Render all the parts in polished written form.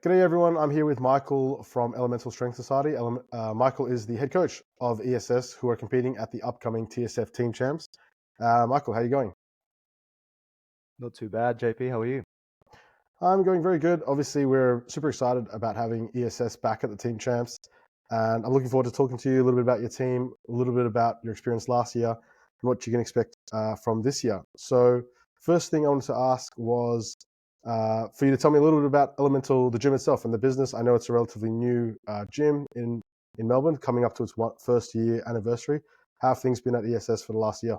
G'day everyone, I'm here with Michael from Elemental Strength Society. Michael is the head coach of ESS who are competing at the upcoming TSF Team Champs. Michael, how are you going? Not too bad, JP. How are you? I'm going very good. Obviously, we're super excited about having ESS back at the Team Champs. And I'm looking forward to talking to you a little bit about your team, a little bit about your experience last year, and what you can expect from this year. So first thing I wanted to ask was for you to tell me a little bit about Elemental, the gym itself, and the business. I know it's a relatively new gym in Melbourne, coming up to its first year anniversary. How have things been at ESS for the last year?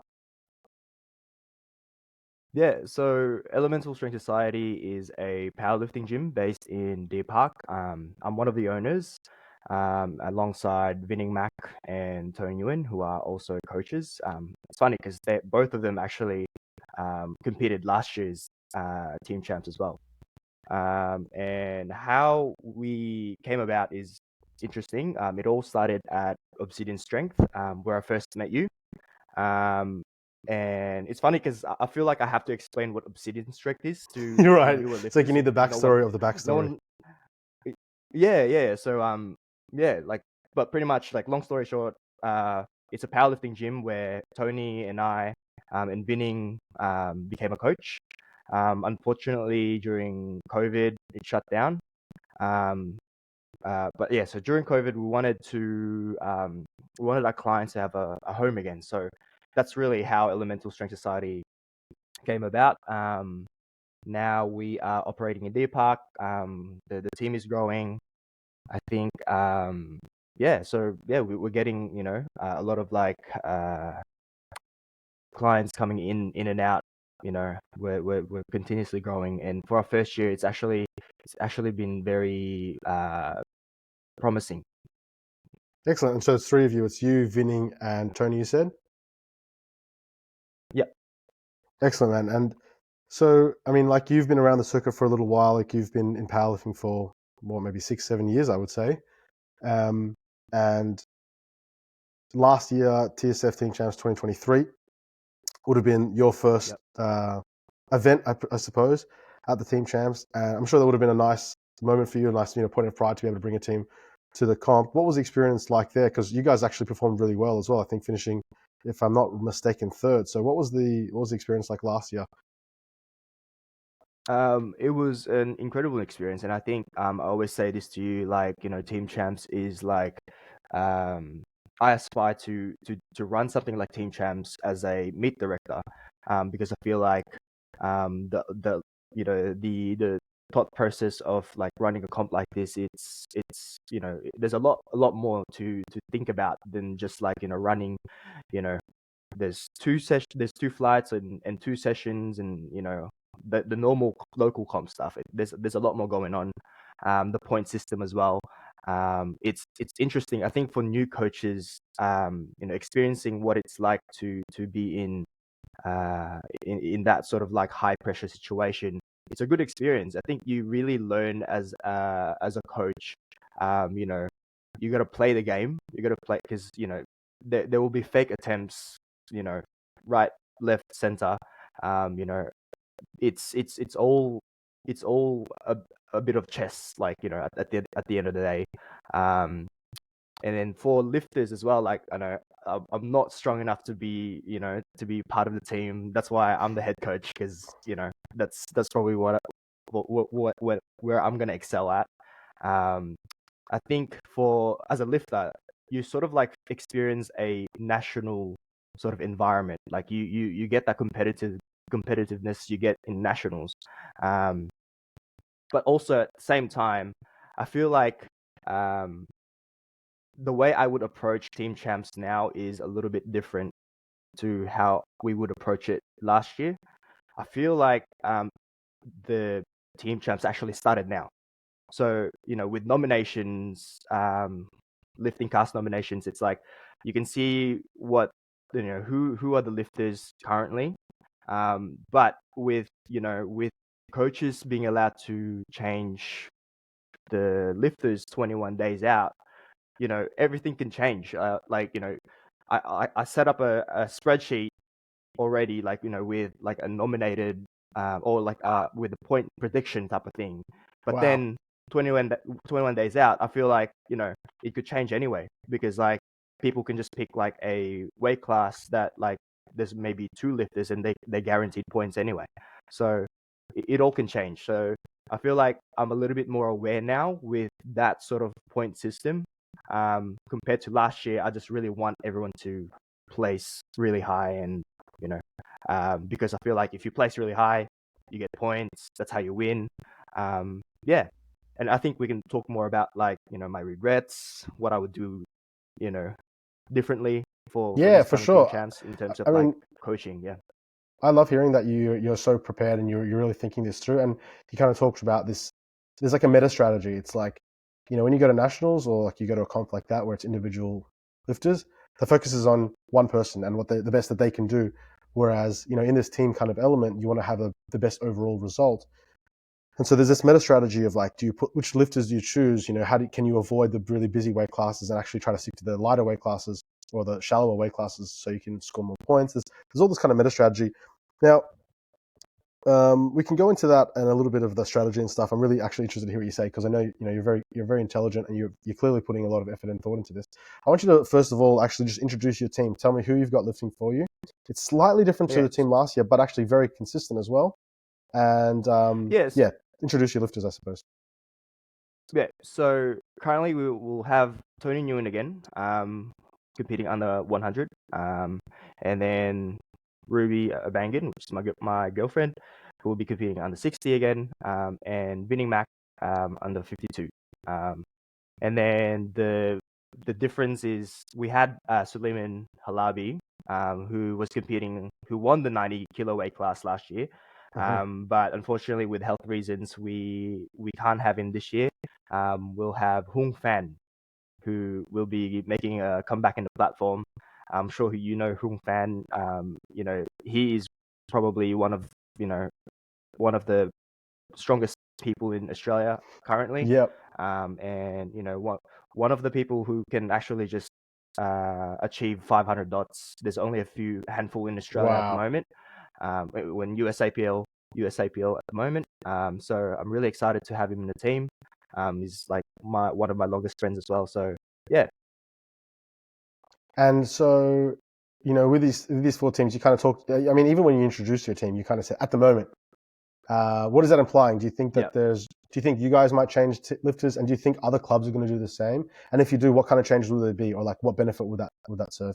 Yeah, so Elemental Strength Society is a powerlifting gym based in Deer Park. I'm one of the owners, alongside Vinning Mac and Tony Nguyen, who are also coaches. It's funny because both of them actually competed last year's team champs as well. And how we came about is interesting. It all started at Obsidian Strength, where I first met you. And it's funny because I feel like I have to explain what Obsidian Strength is to You're right. newer It's like you lifters. need the No one, backstory of the no backstory. one. Yeah. So yeah, but pretty much like long story short, it's a powerlifting gym where Tony and I, and Binning, became a coach. Unfortunately, during COVID, it shut down. But yeah, so during COVID, we wanted our clients to have a home again. So that's really how Elemental Strength Society came about. Now we are operating in Deer Park. The team is growing. I think, yeah. So yeah, we're getting a lot of clients coming in and out. We're continuously growing, and for our first year, it's actually been very promising. Excellent. And so it's three of you. It's you, Vinning, and Tony, you said? Yep. Excellent, man. And so, I mean, like you've been around the circuit for a little while. Like you've been in powerlifting for maybe 6, 7 years, I would say. And last year, TSF Team Champs 2023 would have been your first event, I suppose, at the Team Champs. And I'm sure that would have been a nice moment for you, a nice point of pride to be able to bring a team to the comp. What was the experience like there? Because you guys actually performed really well as well. I think finishing, if I'm not mistaken, third. So what was the experience like last year? It was an incredible experience, and I think I always say this to you, Team Champs is like, I aspire to run something like Team Champs as a meet director, because I feel like the thought process of like running a comp like this, it's there's a lot more to think about than just running. There's two flights and two sessions, and the normal local comp stuff. There's a lot more going on. The point system as well. It's interesting. I think for new coaches, experiencing what it's like to be in that sort of like high pressure situation. It's a good experience. I think you really learn as a coach. You got to play the game. You got to play because there will be fake attempts. Right, left, center. It's all a bit of chess, at the end of the day. And then for lifters as well, like I know I'm not strong enough to be part of the team. That's why I'm the head coach, because that's probably what where I'm gonna excel at. I think for as a lifter, you sort of like experience a national sort of environment. Like you get that competitiveness you get in nationals, but also at the same time, I feel like the way I would approach Team Champs now is a little bit different to how we would approach it last year. I feel like the Team Champs actually started now. So, with nominations, lifting cast nominations, it's like you can see what who are the lifters currently. But with coaches being allowed to change the lifters 21 days out, everything can change. I set up a spreadsheet already, with a nominated, or with a point prediction type of thing. But Wow. then 21 days out, I feel like, it could change anyway, because like people can just pick like a weight class that like there's maybe two lifters and they guaranteed points anyway. So it all can change. So I feel like I'm a little bit more aware now with that sort of point system. Compared to last year, I just really want everyone to place really high, and you know, because I feel like if you place really high, you get points. That's how you win. Yeah, and I think we can talk more about like my regrets, what I would do, you know, differently for Yeah, this for coming team sure. champs in terms of I like mean, coaching. Yeah, I love hearing that you're so prepared and you're really thinking this through. And he kind of talks about this. There's like a meta strategy. It's like, when you go to nationals or like you go to a comp like that where it's individual lifters, the focus is on one person and what the best that they can do. Whereas, in this team kind of element, you want to have the best overall result. And so there's this meta strategy of like, do you put which lifters do you choose? Can you avoid the really busy weight classes and actually try to stick to the lighter weight classes or the shallower weight classes so you can score more points? There's all this kind of meta strategy. Now, we can go into that and a little bit of the strategy and stuff. I'm really actually interested to hear what you say because I know you're very intelligent and you're clearly putting a lot of effort and thought into this. I want you to first of all actually just introduce your team. Tell me who you've got lifting for you. It's slightly different to yeah, the team last year, but actually very consistent as well. And yes, yeah, introduce your lifters, I suppose. yeah. So currently we will have Tony Nguyen again, competing under 100, and then Ruby Abangan, which is my girlfriend, who will be competing under 60 again, and Vinnie Mac, under 52. And then the difference is we had Suleiman Halabi, who won the 90 kilo weight class last year. But unfortunately, with health reasons, we can't have him this year. We'll have Hung Fan, who will be making a comeback in the platform. I'm sure Hung Fan. He is probably one of the strongest people in Australia currently. Yep. And one of the people who can actually just achieve 500 dots. There's only a handful in Australia at the Wow. moment. When USAPL at the moment. So I'm really excited to have him in the team. He's like one of my longest friends as well. So yeah. And so, with these four teams, you kind of talked. I mean, even when you introduced your team, you kind of said at the moment. What is that implying? Do you think that Yeah. do you think you guys might change lifters, and do you think other clubs are going to do the same? And if you do, what kind of changes will there be, or like what benefit would that serve?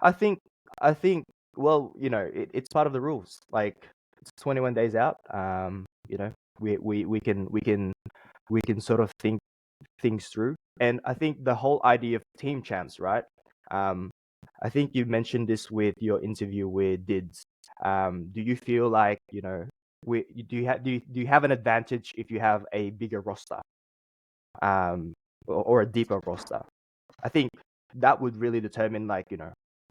I think I think well, it's part of the rules. Like it's 21 days out. We can sort of think things through. And I think the whole idea of team champs, right? I think you mentioned this with your interview with Dids. Do you feel like do you have an advantage if you have a bigger roster, or a deeper roster? I think that would really determine like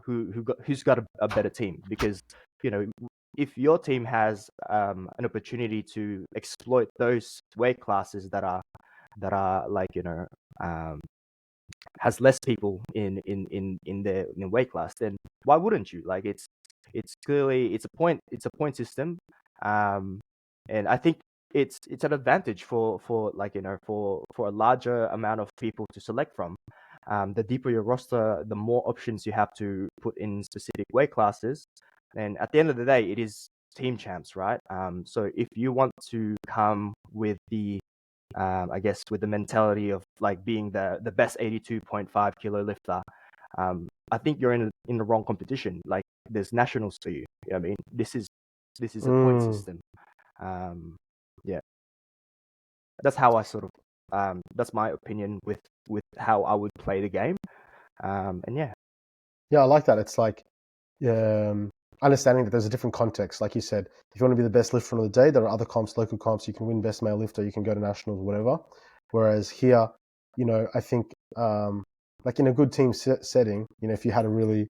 who's got a better team, because you know if your team has an opportunity to exploit those weight classes that are like has less people in their weight class, then why wouldn't you? Like it's clearly it's a point system, um, and I think it's an advantage for like for a larger amount of people to select from. The deeper your roster, the more options you have to put in specific weight classes, and at the end of the day, it is team champs, right? So if you want to come with I guess with the mentality of like being the best 82.5 kilo lifter, I think you're in the wrong competition. Like there's nationals for you. You know what I mean? This is a point system. Um, yeah, that's how I sort of that's my opinion with how I would play the game. And yeah, Yeah, I like that. It's like um, understanding that there's a different context. Like you said, if you want to be the best lifter on the day, there are other comps, local comps. You can win best male lifter. You can go to nationals, whatever. Whereas here, I think like in a good team setting, if you had a really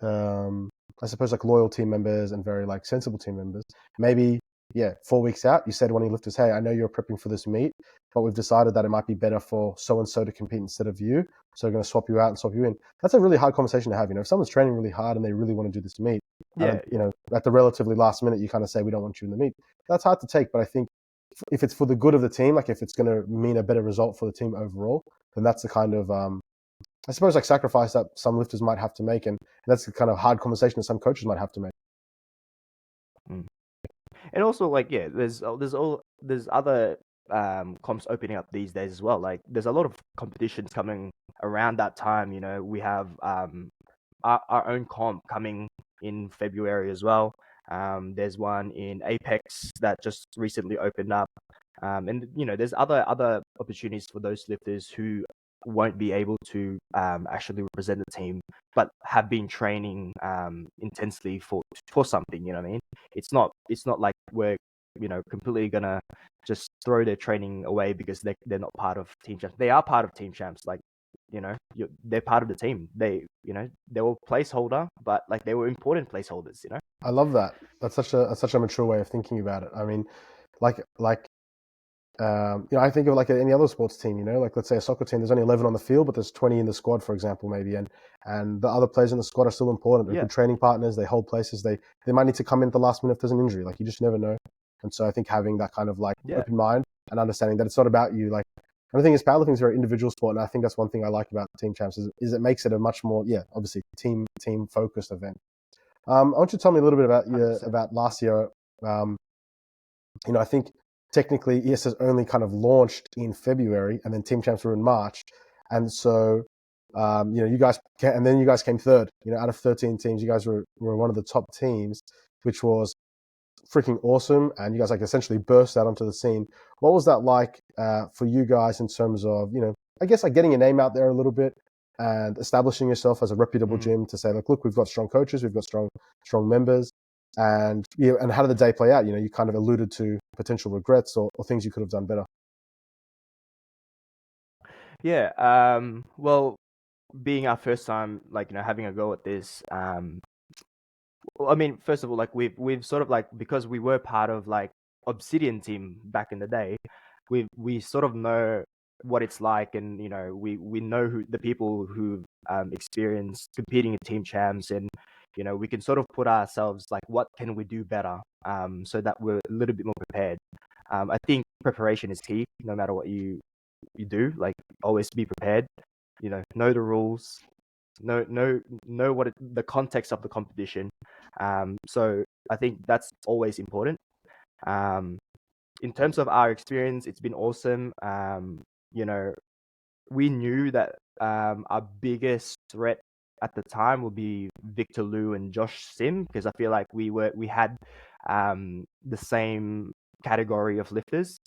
I suppose like loyal team members and very like sensible team members. Maybe, yeah, 4 weeks out, you said to one of your lifters, hey, I know you're prepping for this meet, but we've decided that it might be better for so and so to compete instead of you. So we're going to swap you out and swap you in. That's a really hard conversation to have. If someone's training really hard and they really want to do this meet, yeah, and at the relatively last minute, you kind of say we don't want you in the meet. That's hard to take, but I think if it's for the good of the team, like if it's going to mean a better result for the team overall, then that's the kind of I suppose like sacrifice that some lifters might have to make, and that's the kind of hard conversation that some coaches might have to make. Mm. And also, like, yeah, there's other comps opening up these days as well. Like, there's a lot of competitions coming around that time. You know, we have our own comp coming in February as well. There's one in Apex that just recently opened up. And you know, there's other opportunities for those lifters who won't be able to actually represent the team, but have been training intensely for something. You know what I mean? It's not like we're completely gonna just throw their training away because they're not part of team champs. They are part of team champs. Like, they're part of the team. They were placeholder, but like they were important placeholders. I love that. That's such a mature way of thinking about it. I mean, like I think of like any other sports team, like let's say a soccer team, there's only 11 on the field, but there's 20 in the squad, for example, maybe. And the other players in the squad are still important. They're Yeah. good training partners. They hold places. They might need to come in at the last minute if there's an injury. Like, you just never know. And so I think having that kind of like Yeah. open mind and understanding that it's not about you. Like, and the thing is, powerlifting is a very individual sport. And I think that's one thing I like about Team Champs is it makes it a much more, obviously team focused event. I want you to tell me a little bit about last year. I think technically ES has only kind of launched in February, and then Team Champs were in March, and so you guys came third. Out of 13 teams, you guys were one of the top teams, which was freaking awesome, and you guys like essentially burst out onto the scene. What was that like for you guys in terms of I guess like getting your name out there a little bit and establishing yourself as a reputable gym to say, look, we've got strong coaches, we've got strong members. And and how did the day play out? You kind of alluded to potential regrets or things you could have done better. Yeah. Well, being our first time, like having a go at this. Well, I mean, first of all, like we've sort of like, because we were part of like Obsidian team back in the day, we sort of know what it's like, and we know who the people who experienced competing in team champs, and we can sort of put ourselves like, what can we do better, so that we're a little bit more prepared. I think preparation is key, no matter what you do. Like, always be prepared. Know the rules, know what the context of the competition. So I think that's always important. In terms of our experience, it's been awesome. We knew that our biggest threat at the time would be Victor Liu and Josh Sim, because I feel like we had the same category of lifters.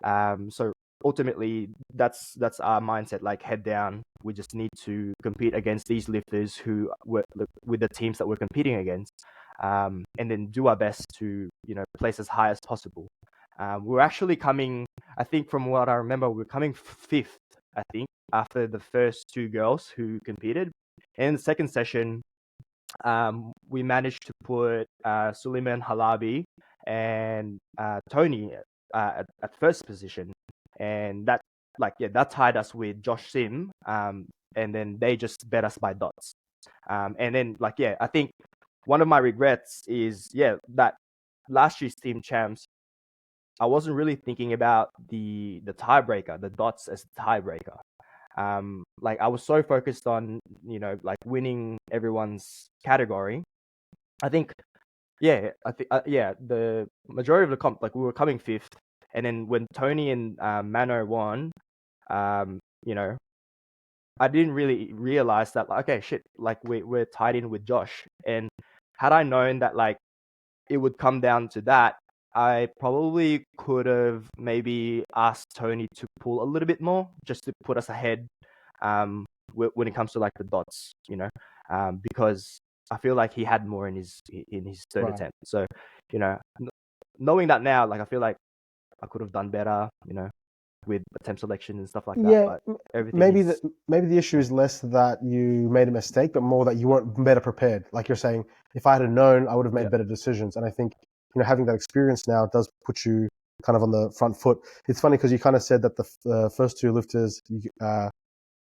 So ultimately, that's our mindset. Like, head down. We just need to compete against these lifters who were with the teams that we're competing against, and then do our best to place as high as possible. We're actually coming, I think, from what I remember, we're coming fifth, I think, after the first two girls who competed. And in the second session, we managed to put Suleiman Halabi and Tony at first position, and that tied us with Josh Sim, and then they just bet us by dots. And then I think one of my regrets is that last year's team champs, I wasn't really thinking about the tiebreaker, the dots as the tiebreaker. Like, I was so focused on like winning everyone's category. I think the majority of the comp, like, we were coming fifth, and then when Tony and Mano won, I didn't really realize that, like, okay, shit, like we're tied in with Josh, and had I known that like it would come down to that, I probably could have maybe asked Tony to pull a little bit more just to put us ahead, when it comes to like the dots, because I feel like he had more in his third attempt. So, knowing that now, like, I feel like I could have done better, with attempt selection and stuff like that. But everything maybe the issue is less that you made a mistake, but more that you weren't better prepared. Like you're saying, if I had known, I would have made better decisions. And I think having that experience now does put you kind of on the front foot. It's funny because you kind of said that the first two lifters, for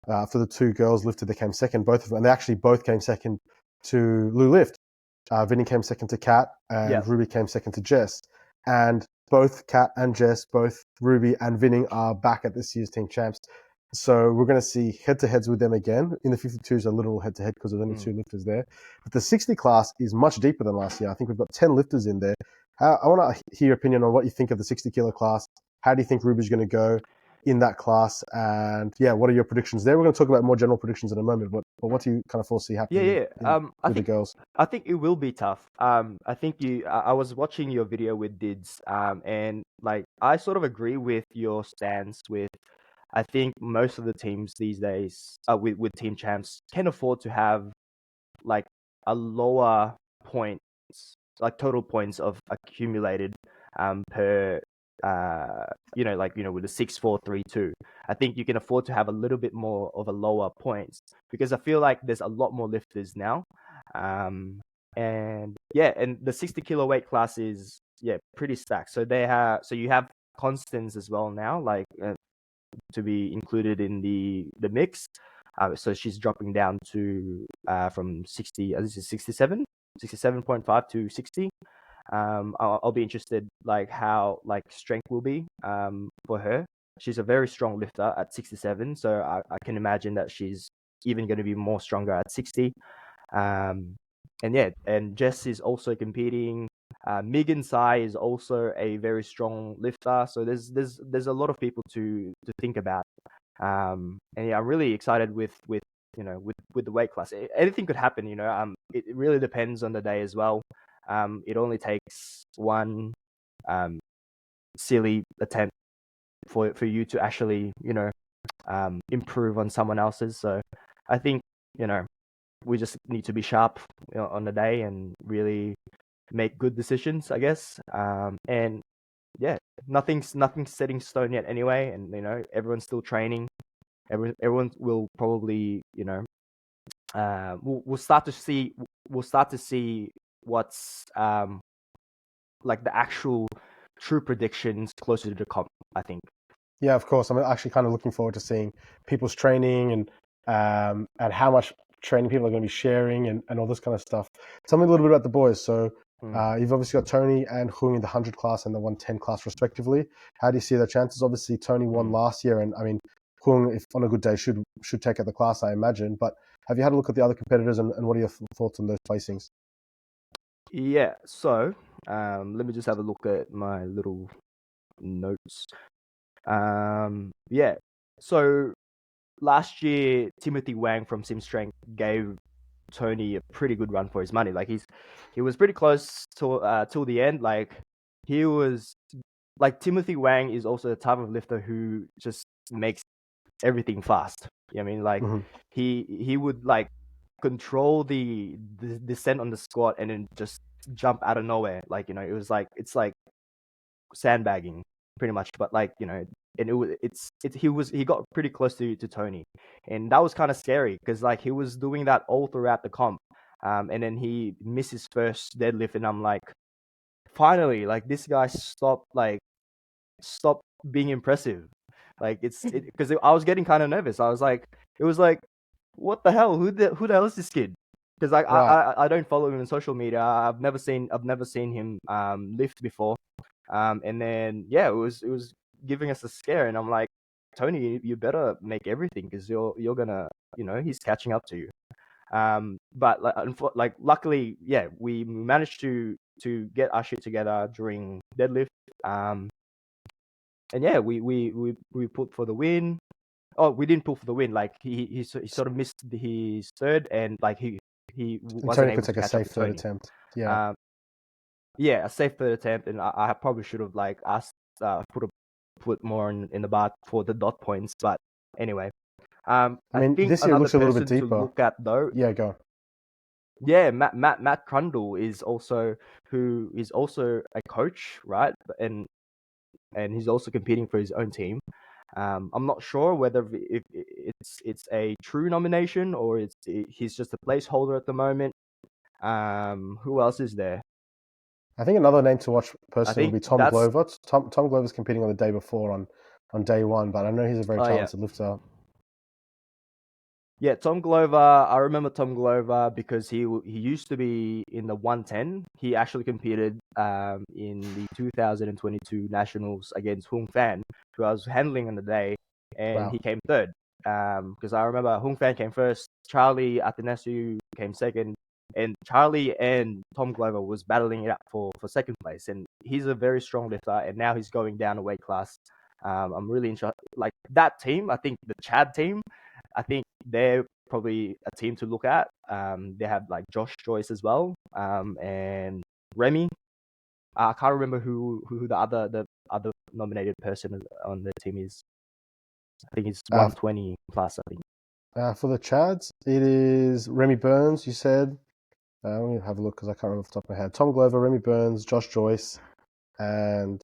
the two girls lifted, they came second, both of them, and they actually both came second to Lou Lift. Vinny came second to Kat, and Ruby came second to Jess. And both Kat and Jess, both Ruby and Vinning are back at this year's team champs. So we're going to see head-to-heads with them again. In the 52s, a little head-to-head because there's only two lifters there. But the 60 class is much deeper than last year. I think we've got 10 lifters in there. I want to hear your opinion on what you think of the 60 kilo class. How do you think Ruby's going to go in that class? And yeah, what are your predictions there? We're going to talk about more general predictions in a moment. But what do you kind of foresee happening with the girls? I think it will be tough. I think I was watching your video with Dids, and like I sort of agree with your stance with. I think most of the teams these days, with team champs, can afford to have like a lower points, like total points of accumulated, per, with the 6-4-3-2. I think you can afford to have a little bit more of a lower points because I feel like there's a lot more lifters now, and the 60 kilo weight class is pretty stacked. So you have Constance as well now, like. To be included in the mix. So she's dropping down to from 60, this is 67.5 to 60. I'll be interested like how like strength will be for her. She's a very strong lifter at 67, so I can imagine that she's even going to be more stronger at 60. And Jess is also competing. Megan Sai is also a very strong lifter, so there's a lot of people to think about. And yeah, I'm really excited with the weight class. Anything could happen, It really depends on the day as well. It only takes one silly attempt for you to actually improve on someone else's. So I think we just need to be sharp on the day and really make good decisions, I guess. And yeah, nothing's set in stone yet anyway, and everyone's still training. Everyone will probably we'll start to see what's like the actual true predictions closer to the comp, I think. Yeah, of course. I'm actually kind of looking forward to seeing people's training and how much training people are going to be sharing and all this kind of stuff. Tell me a little bit about the boys. So you've obviously got Tony and Hung in the 100 class and the 110 class respectively. How do you see their chances? Obviously, Tony won last year, and I mean, Hung, if on a good day, should take out the class, I imagine. But have you had a look at the other competitors, and what are your thoughts on those placings? Yeah, so let me just have a look at my little notes. So last year, Timothy Wang from Sim Strength gave Tony a pretty good run for his money. Like he was pretty close till the end. Like he was like Timothy Wang is also the type of lifter who just makes everything fast. I mean, like he would like control the descent on the squat and then just jump out of nowhere. Like it's like sandbagging pretty much, but like and he got pretty close to Tony, and that was kind of scary because like he was doing that all throughout the comp, and then he missed his first deadlift, and I'm like, finally, like this guy stop being impressive. Like it's because I was getting kind of nervous. I was like, it was like, what the hell? Who the hell is this kid? Because like I don't follow him on social media. I've never seen him lift before. And then it was giving us a scare, and I'm like, Tony, you better make everything because you're gonna he's catching up to you. But like luckily, we managed to get our shit together during deadlift. And we put for the win. Oh, we didn't pull for the win. Like he sort of missed his third, and like he wasn't Tony able could to take a catch up safe to third Tony. attempt. Yeah. A safe third attempt, and I probably should have like asked put more in the bar for the dot points. But anyway, I mean, think this year another looks a little bit person to deeper. look at though. Yeah, go. Yeah, Matt Crundle is also a coach, right? And he's also competing for his own team. I'm not sure whether if it's a true nomination or he's just a placeholder at the moment. Who else is there? I think another name to watch I personally would think be Tom that's Glover. Tom Glover's competing on the day before on day one, but I know he's a very talented lifter. Yeah, Tom Glover. I remember Tom Glover because he used to be in the 110. He actually competed in the 2022 Nationals against Hung Fan, who I was handling on the day, and Wow. he came third. Because I remember Hung Fan came first, Charlie Athanassiou came second, and Charlie and Tom Glover was battling it out for second place. And he's a very strong lifter, and now he's going down a weight class. I'm really interested. Like that team, I think the Chad team. I think they're probably a team to look at. They have like Josh Joyce as well, and Remy. I can't remember who the other nominated person on the team is. I think it's Uh, 120 plus. I think. for the Chads, it is Remy Burns, you said. Let me have a look because I can't remember off the top of my head. Tom Glover, Remy Burns, Josh Joyce, and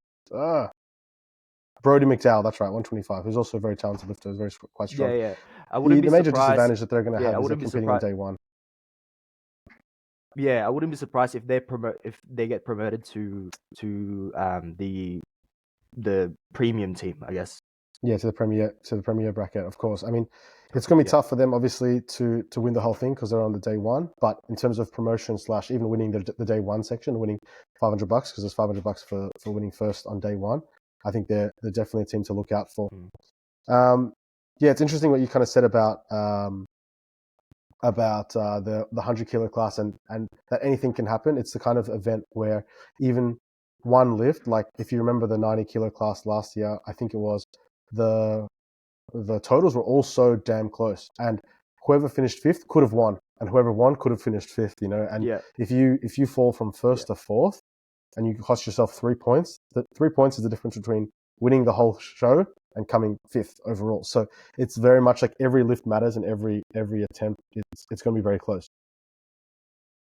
Brody McDowell. That's right, 125. Who's also a very talented lifter. Who's very quite strong. Yeah, yeah. I The wouldn't be major surprised. disadvantage that they're going to Yeah, I have is they're wouldn't be competing on surprised. day one. Yeah, I wouldn't be surprised if if they get promoted to the premium team. I guess. Yeah, to the premier bracket, of course. I mean, it's going to be Yeah. tough for them, obviously, to win the whole thing because they're on the day one. But in terms of promotion slash even winning the day one section, winning $500 because there's $500 for winning first on day one. I think they're definitely a team to look out for. Yeah, it's interesting what you kind of said about the 100 kilo class and that anything can happen. It's the kind of event where even one lift, like if you remember the 90 kilo class last year, I think it was the totals were all so damn close, and whoever finished fifth could have won, and whoever won could have finished fifth. And Yeah. if you fall from Yeah. first to fourth, and you cost yourself 3 points, the 3 points is the difference between winning the whole show and coming fifth overall. So it's very much like every lift matters, and every attempt it's going to be very close.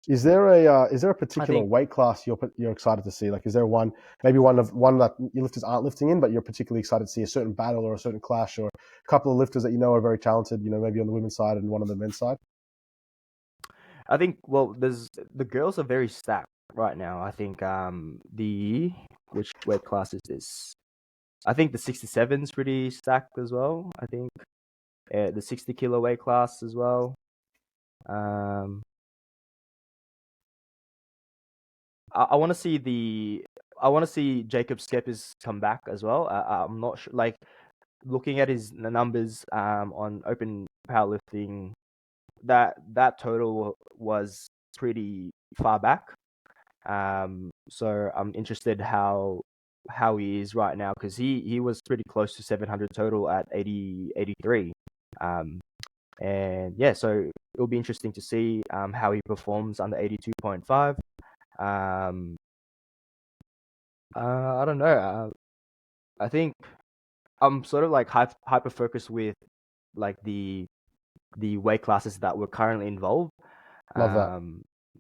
Is there a I particular think weight class you're excited to see? Like, is there one that your lifters aren't lifting in, but you're particularly excited to see a certain battle or a certain clash, or a couple of lifters that you know are very talented? Maybe on the women's side and one on the men's side. well, there's the girls are very stacked right now. I think the which weight class is this? I think the 67 is pretty stacked as well. I think the 60 kilo weight class as well. Um, I want to see Jacob Skeppers come back as well. I'm not sure. Like looking at his numbers on open powerlifting, that total was pretty far back. So I'm interested how he is right now because he was pretty close to 700 total at 83. Um, and yeah, so it'll be interesting to see how he performs under 82.5. Um, I don't know. I think I'm sort of like hyper focused with like the weight classes that were currently involved. Love that.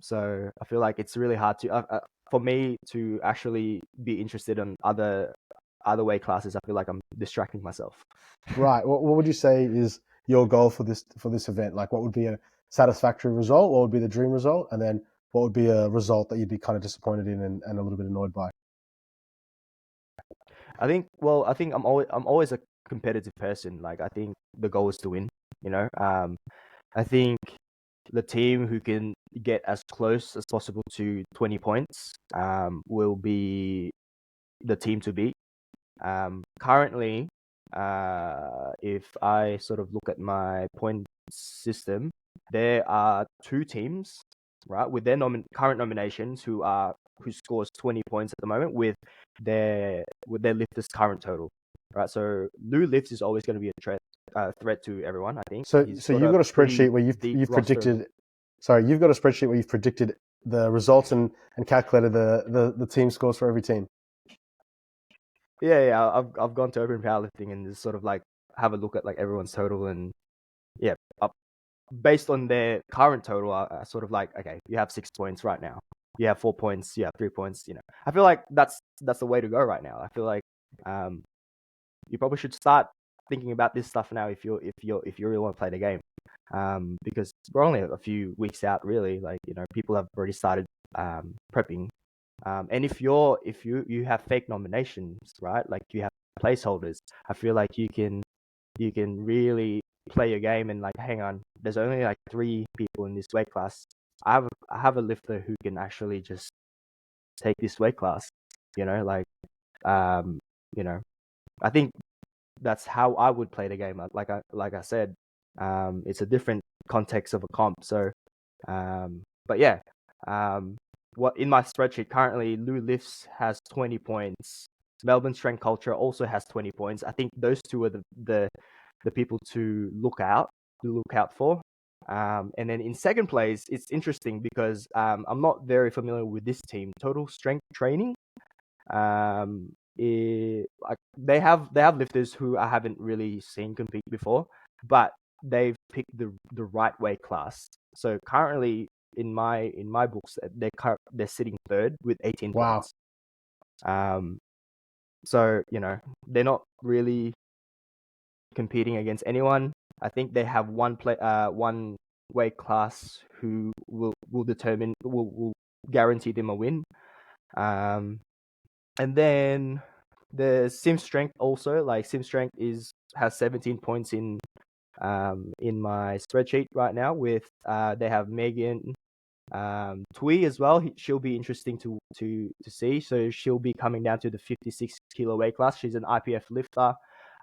So I feel like it's really hard to for me to actually be interested in other weight classes. I feel like I'm distracting myself. Right. What would you say is your goal for this event? Like, what would be a satisfactory result? What would be the dream result? And then what would be a result that you'd be kind of disappointed in and a little bit annoyed by? I think I'm always a competitive person. Like I think the goal is to win. I think the team who can get as close as possible to 20 points will be the team to beat. Currently, if I sort of look at my point system, there are two teams, right, with their current nominations who scores 20 points at the moment with their lifters current total, right? So Lou Lifts is always going to be a threat to everyone. I think So he's so got you've a got a spreadsheet pretty where deep you've roster of. predicted. Sorry, you've got a spreadsheet where you've predicted the results and calculated the team scores for every team. Yeah. I've gone to open powerlifting and just sort of like have a look at like everyone's total and yeah, based on their current total, I sort of like, okay, you have 6 points right now. You have 4 points. You have 3 points. I feel like that's the way to go right now. I feel like um, you probably should start thinking about this stuff now if you really want to play the game. Because we're only a few weeks out, really. Like people have already started prepping. And if you have fake nominations, right? Like you have placeholders. I feel like you can really play a game and like, hang on, there's only like 3 people in this weight class. I have a lifter who can actually just take this weight class. Like, um, you know, I think that's how I would play the game. Like I said, it's a different context of a comp. So, but yeah, what in my spreadsheet currently, Lou Lifts has 20 points. Melbourne Strength Culture also has 20 points. I think those two are the people to look out for. And then in second place, it's interesting because I'm not very familiar with this team. Total Strength Training. Like they have lifters who I haven't really seen compete before, but they've picked the right weight class. So currently in my books, they're sitting third with 18 Wow. points. So they're not really competing against anyone. I think they have one weight class who will guarantee them a win. And then the Sim Strength also, like Sim Strength has 17 points in my spreadsheet right now. With they have Megan Tui as well. She'll be interesting to see. So she'll be coming down to the 56 kilo weight class. She's an IPF lifter,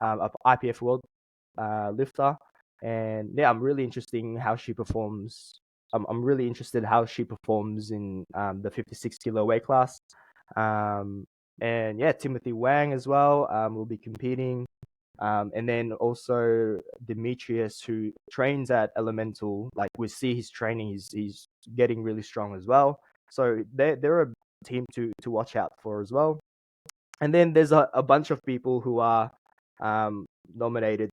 IPF world lifter, and yeah, I'm really interested in how she performs. I'm really interested how she performs in the 56 kilo weight class. And yeah, Timothy Wang as well will be competing. And then also Demetrius, who trains at Elemental. Like, we see his training, he's getting really strong as well. So they're a team to watch out for as well. And then there's a bunch of people who are nominated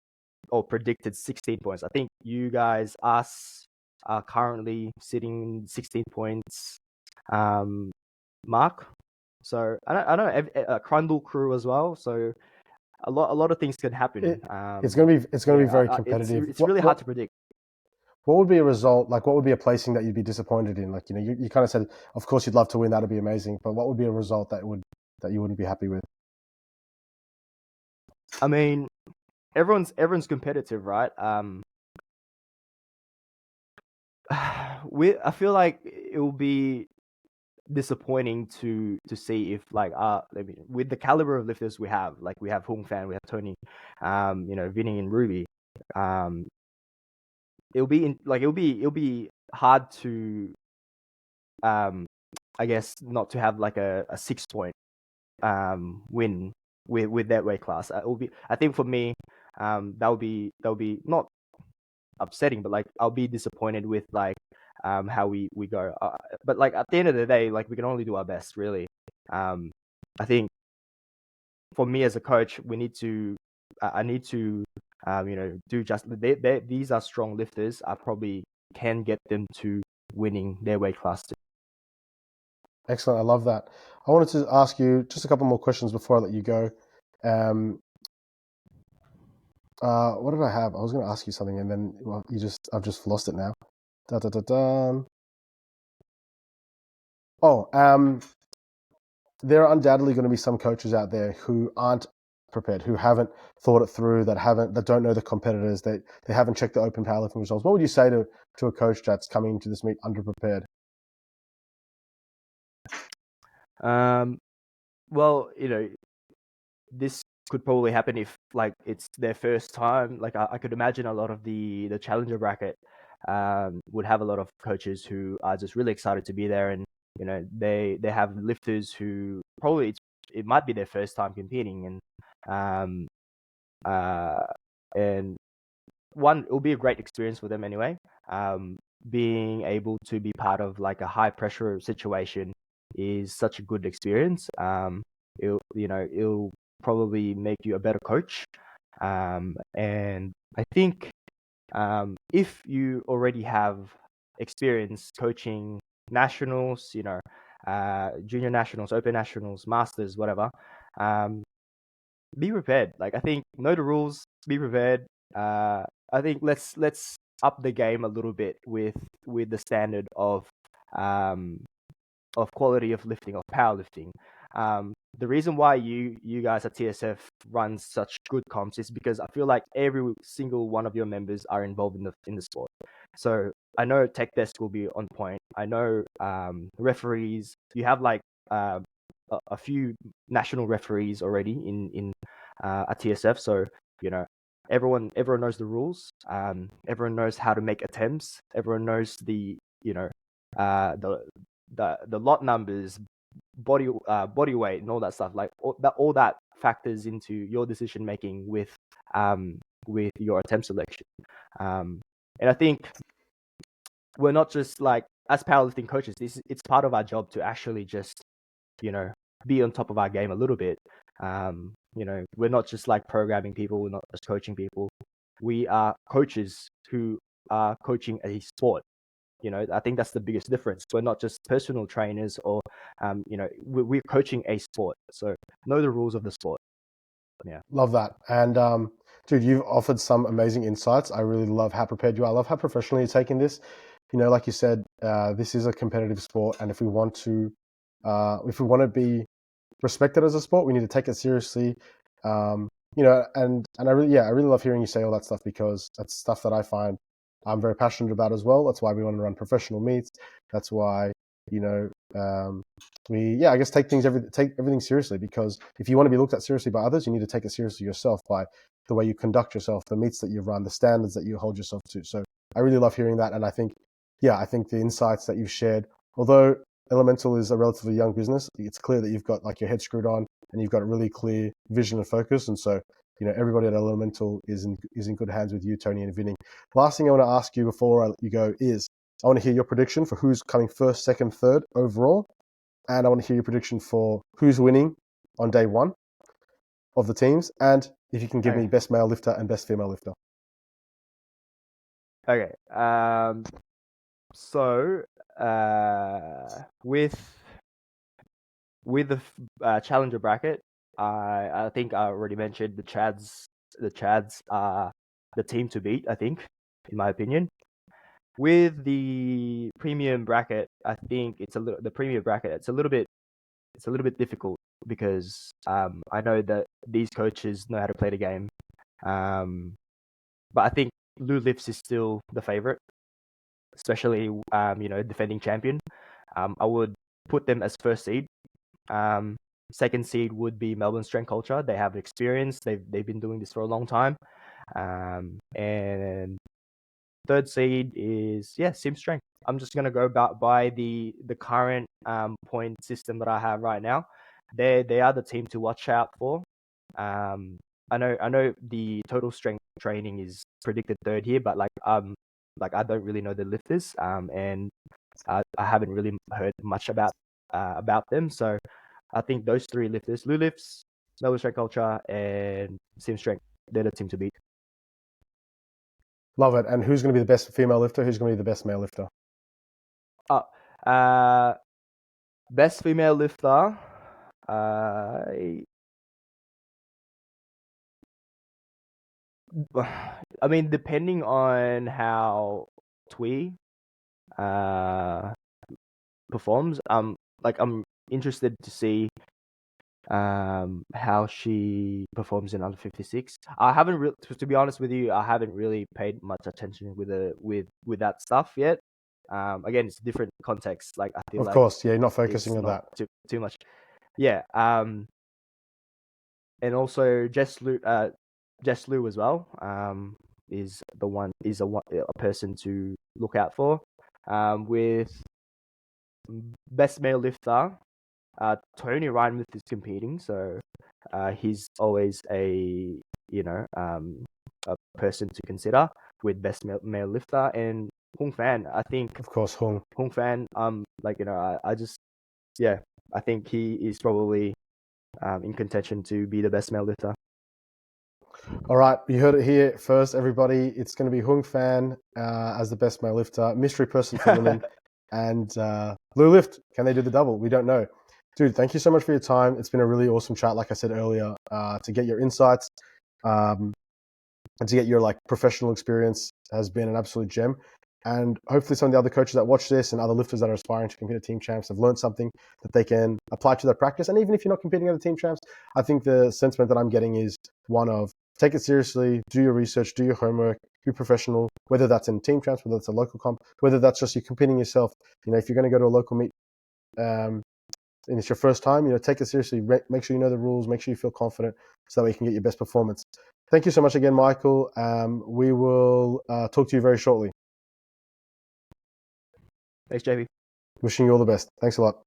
or predicted 16 points. I think you guys, us, are currently sitting 16 points mark. So I don't know, Crundle crew as well. So a lot of things could happen. It's going to be very It's competitive. it's really hard to predict. What would be a result? Like, what would be a placing that you'd be disappointed in? Like, you kind of said, of course, you'd love to win. That'd be amazing. But what would be a result that you wouldn't be happy with? I mean, everyone's competitive, right? I feel like it will be disappointing to see if, like, with the caliber of lifters we have, like we have Hung Fan, we have Tony, Vinny and Ruby. It'll be hard to I guess not to have like a 6 point win with that weight class. It will be, I think for me, that would be not upsetting, but like I'll be disappointed with like how we go. But like at the end of the day, like we can only do our best, really. I think for me as a coach, I need to do just these are strong lifters. I probably can get them to winning their weight class too. Excellent. I love that. I wanted to ask you just a couple more questions before I let you go. What did I have? I was going to ask you something, and then I've just lost it now. Da da da da. Oh, there are undoubtedly going to be some coaches out there who aren't prepared, who haven't thought it through, that don't know the competitors, they haven't checked the open powerlifting results. What would you say to a coach that's coming into this meet underprepared? Well, this could probably happen if like it's their first time. Like I could imagine a lot of the challenger bracket would have a lot of coaches who are just really excited to be there, and they have lifters who probably it might be their first time competing, and and one, it will be a great experience for them anyway. Being able to be part of like a high pressure situation is such a good experience. It'll probably make you a better coach. And I think if you already have experience coaching nationals, junior nationals, open nationals, masters, whatever, be prepared. Like, I think know the rules, be prepared. I think let's up the game a little bit with the standard of quality of lifting, of powerlifting. the reason why you guys at TSF run such good comps is because I feel like every single one of your members are involved in the sport. So I know tech desk will be on point. I know referees. You have like a few national referees already in at TSF. So you know everyone knows the rules. Everyone knows how to make attempts. Everyone knows the uh, the the lot numbers, body weight, and all that stuff. Like all that factors into your decision making with your attempt selection. And I think we're not just like as powerlifting coaches. It's part of our job to actually just be on top of our game a little bit. We're not just like programming people. We're not just coaching people. We are coaches who are coaching a sport. I think that's the biggest difference. We're not just personal trainers or, we're coaching a sport. So know the rules of the sport. Yeah. Love that. And dude, you've offered some amazing insights. I really love how prepared you are. I love how professionally you're taking this. Like you said, this is a competitive sport, and if we want to be respected as a sport, we need to take it seriously. And I really love hearing you say all that stuff, because that's stuff that I find I'm very passionate about as well. That's why we want to run professional meets. That's why I guess take everything seriously, because if you want to be looked at seriously by others, you need to take it seriously yourself by the way you conduct yourself, the meets that you run, the standards that you hold yourself to. So I really love hearing that, and I think the insights that you've shared, although Elemental is a relatively young business, it's clear that you've got like your head screwed on and you've got a really clear vision and focus. And so, everybody at Elemental is in good hands with you, Tony and Vinny. Last thing I want to ask you before you go is, I want to hear your prediction for who's coming first, second, third overall. And I want to hear your prediction for who's winning on day one of the teams. And if you can give me best male lifter and best female lifter. Okay. So with the challenger bracket, I think I already mentioned the Chads. The Chads are the team to beat, I think, in my opinion. With the premium bracket, I think it's a little bit difficult, because I know that these coaches know how to play the game. But I think Lou Lifts is still the favorite, especially defending champion. I would put them as first seed. Second seed would be Melbourne Strength Culture. They have experience. They've been doing this for a long time. And third seed is Sim Strength. I'm just gonna go by the current point system that I have right now. They are the team to watch out for. I know the total strength training is predicted third here, but I don't really know the lifters. And I haven't really heard much about them. So I think those three lifters, Lou Lifts, Melbourne Strength Culture, and Sim Strength, they're the team to beat. Love it. And who's going to be the best female lifter? Who's going to be the best male lifter? Best female lifter. I mean, depending on how Twee performs, I'm interested to see how she performs in under 56. I haven't to be honest with you, I haven't really paid much attention with that stuff yet. Again, it's a different context. Like I feel of course, you're not focusing on that too much. Yeah. And also Jess Lou as well. Is a person to look out for. With best male lifter, Tony Reinmuth is competing, so he's always a person to consider with best male lifter. And Hung Fan, I think, of course, Hung Fan. I think he is probably in contention to be the best male lifter. All right, you heard it here first, everybody. It's going to be Hung Fan as the best male lifter, mystery person for women, and Lou Lift. Can they do the double? We don't know. Dude, thank you so much for your time. It's been a really awesome chat, like I said earlier, to get your insights and to get your professional experience has been an absolute gem. And hopefully some of the other coaches that watch this and other lifters that are aspiring to compete at team champs have learned something that they can apply to their practice. And even if you're not competing at the team champs, I think the sentiment that I'm getting is one of take it seriously, do your research, do your homework, be professional, whether that's in team champs, whether it's a local comp, whether that's just you competing yourself. If you're going to go to a local meet, and it's your first time, take it seriously, make sure you know the rules, make sure you feel confident so that you can get your best performance. Thank you so much again, Michael. We will talk to you very shortly. Thanks, JB. Wishing you all the best. Thanks a lot.